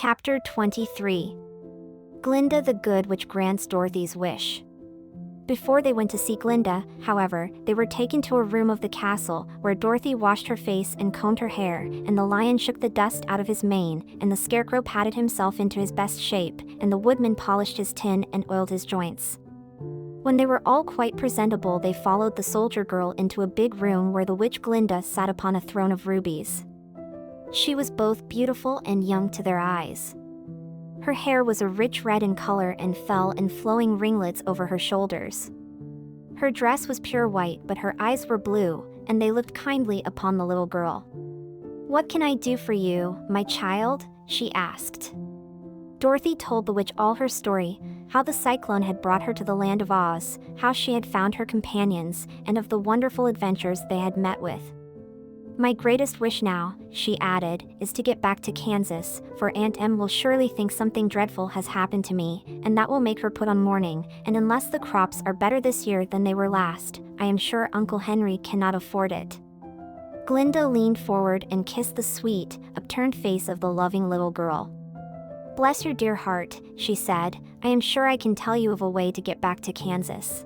Chapter 23. Glinda the Good, which grants Dorothy's wish. Before they went to see Glinda, however, they were taken to a room of the castle, where Dorothy washed her face and combed her hair, and the lion shook the dust out of his mane, and the scarecrow patted himself into his best shape, and the woodman polished his tin and oiled his joints. When they were all quite presentable, they followed the soldier girl into a big room where the witch Glinda sat upon a throne of rubies. She was both beautiful and young to their eyes. Her hair was a rich red in color and fell in flowing ringlets over her shoulders. Her dress was pure white, but her eyes were blue, and they looked kindly upon the little girl. "What can I do for you, my child?" she asked. Dorothy told the witch all her story, how the cyclone had brought her to the land of Oz, how she had found her companions, and of the wonderful adventures they had met with. "My greatest wish now," she added, "is to get back to Kansas, for Aunt Em will surely think something dreadful has happened to me, and that will make her put on mourning, and unless the crops are better this year than they were last, I am sure Uncle Henry cannot afford it." Glinda leaned forward and kissed the sweet, upturned face of the loving little girl. "Bless your dear heart," she said, "I am sure I can tell you of a way to get back to Kansas."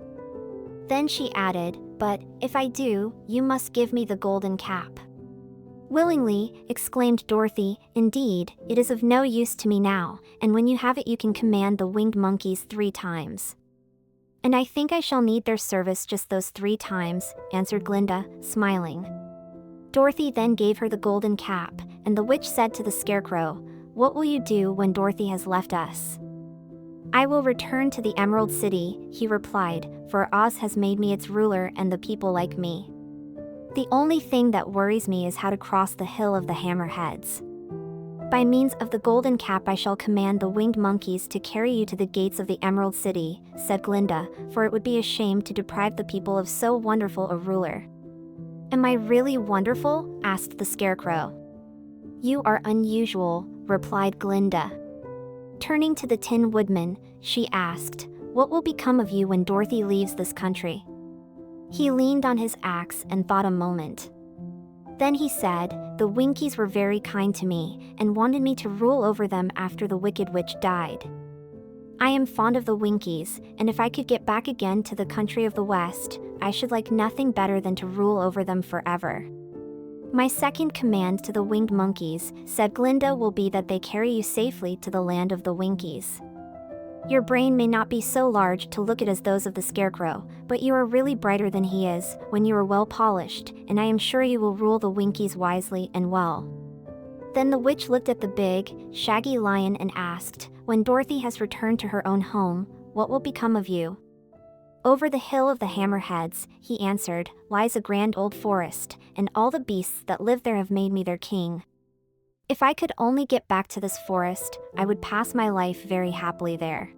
Then she added, "But, if I do, you must give me the golden cap." "Willingly," exclaimed Dorothy. "Indeed, it is of no use to me now, and when you have it you can command the winged monkeys 3 times. "And I think I shall need their service just those 3 times, answered Glinda, smiling. Dorothy then gave her the golden cap, and the witch said to the scarecrow, "What will you do when Dorothy has left us?" "I will return to the Emerald City," he replied, "for Oz has made me its ruler and the people like me. The only thing that worries me is how to cross the Hill of the Hammerheads. By means of the golden cap I shall command the winged monkeys to carry you to the gates of the Emerald City," said Glinda, "for it would be a shame to deprive the people of so wonderful a ruler." "Am I really wonderful?" asked the scarecrow. "You are unusual," replied Glinda. Turning to the Tin Woodman, she asked, "What will become of you when Dorothy leaves this country?" He leaned on his axe and thought a moment. Then he said, "The Winkies were very kind to me, and wanted me to rule over them after the Wicked Witch died. I am fond of the Winkies, and if I could get back again to the country of the West, I should like nothing better than to rule over them forever. My second command to the winged monkeys," said Glinda, "will be that they carry you safely to the land of the Winkies. Your brain may not be so large to look at as those of the scarecrow, but you are really brighter than he is, when you are well polished, and I am sure you will rule the Winkies wisely and well." Then the witch looked at the big, shaggy lion and asked, "When Dorothy has returned to her own home, what will become of you?" "Over the Hill of the Hammerheads," he answered, "lies a grand old forest, and all the beasts that live there have made me their king. If I could only get back to this forest, I would pass my life very happily there.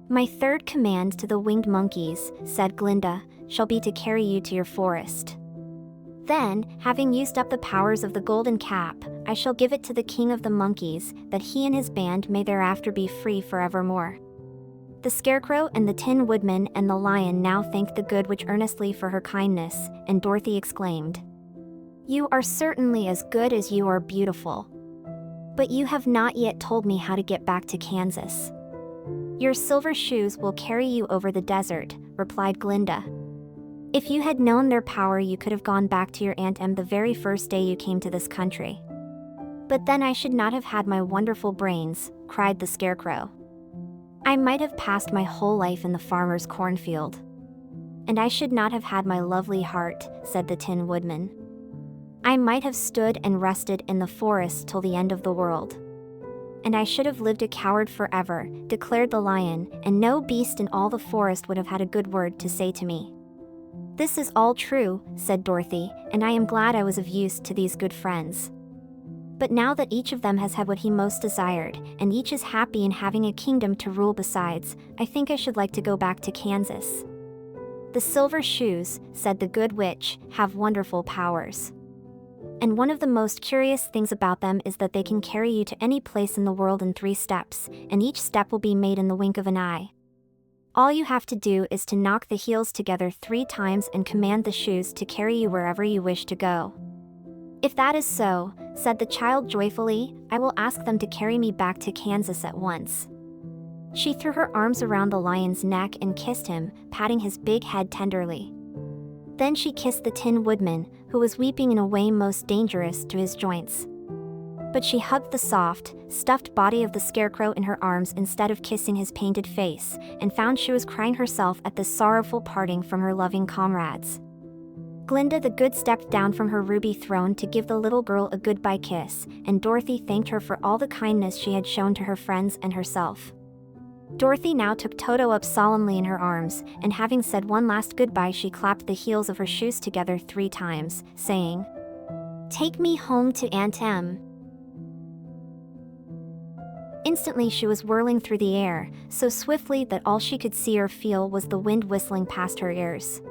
My third command to the winged monkeys," said Glinda, "shall be to carry you to your forest. Then, having used up the powers of the golden cap, I shall give it to the king of the monkeys, that he and his band may thereafter be free forevermore." The scarecrow and the Tin Woodman and the lion now thanked the Good Witch earnestly for her kindness, and Dorothy exclaimed, "You are certainly as good as you are beautiful. But you have not yet told me how to get back to Kansas." "Your silver shoes will carry you over the desert," replied Glinda. "If you had known their power you could have gone back to your Aunt Em the very first day you came to this country." "But then I should not have had my wonderful brains," cried the scarecrow. "I might have passed my whole life in the farmer's cornfield." "And I should not have had my lovely heart," said the Tin Woodman. "I might have stood and rested in the forest till the end of the world." "And I should have lived a coward forever," declared the lion, "and no beast in all the forest would have had a good word to say to me." "This is all true," said Dorothy, "and I am glad I was of use to these good friends. But now that each of them has had what he most desired, and each is happy in having a kingdom to rule besides, I think I should like to go back to Kansas." "The silver shoes," said the Good Witch, "have wonderful powers. And one of the most curious things about them is that they can carry you to any place in the world in 3 steps, and each step will be made in the wink of an eye. All you have to do is to knock the heels together 3 times and command the shoes to carry you wherever you wish to go. "If that is so," said the child joyfully, "I will ask them to carry me back to Kansas at once." She threw her arms around the lion's neck and kissed him, patting his big head tenderly. Then she kissed the Tin Woodman, who was weeping in a way most dangerous to his joints. But she hugged the soft, stuffed body of the scarecrow in her arms instead of kissing his painted face, and found she was crying herself at this sorrowful parting from her loving comrades. Glinda the Good stepped down from her ruby throne to give the little girl a goodbye kiss, and Dorothy thanked her for all the kindness she had shown to her friends and herself. Dorothy now took Toto up solemnly in her arms, and having said one last goodbye, she clapped the heels of her shoes together 3 times, saying, "Take me home to Aunt Em." Instantly she was whirling through the air, so swiftly that all she could see or feel was the wind whistling past her ears.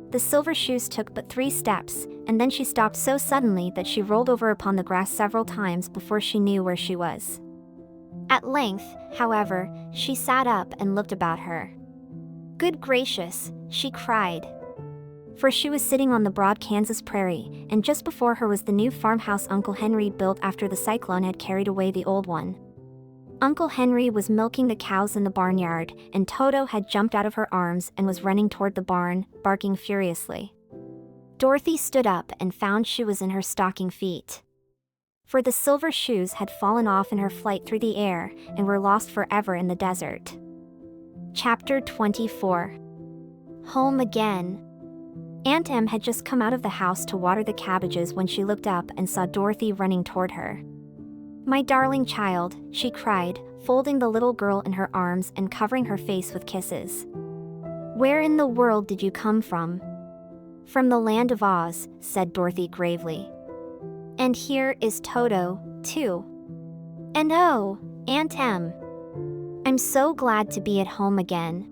The silver shoes took but 3 steps, and then she stopped so suddenly that she rolled over upon the grass several times before she knew where she was. At length, however, she sat up and looked about her. "Good gracious," she cried. For she was sitting on the broad Kansas prairie, and just before her was the new farmhouse Uncle Henry built after the cyclone had carried away the old one. Uncle Henry was milking the cows in the barnyard, and Toto had jumped out of her arms and was running toward the barn, barking furiously. Dorothy stood up and found she was in her stocking feet. For the silver shoes had fallen off in her flight through the air and were lost forever in the desert. Chapter 24. Home Again. Aunt Em had just come out of the house to water the cabbages when she looked up and saw Dorothy running toward her. "My darling child," she cried, folding the little girl in her arms and covering her face with kisses. "Where in the world did you come from?" "From the land of Oz," said Dorothy gravely. "And here is Toto, too. And oh, Aunt Em, I'm so glad to be at home again."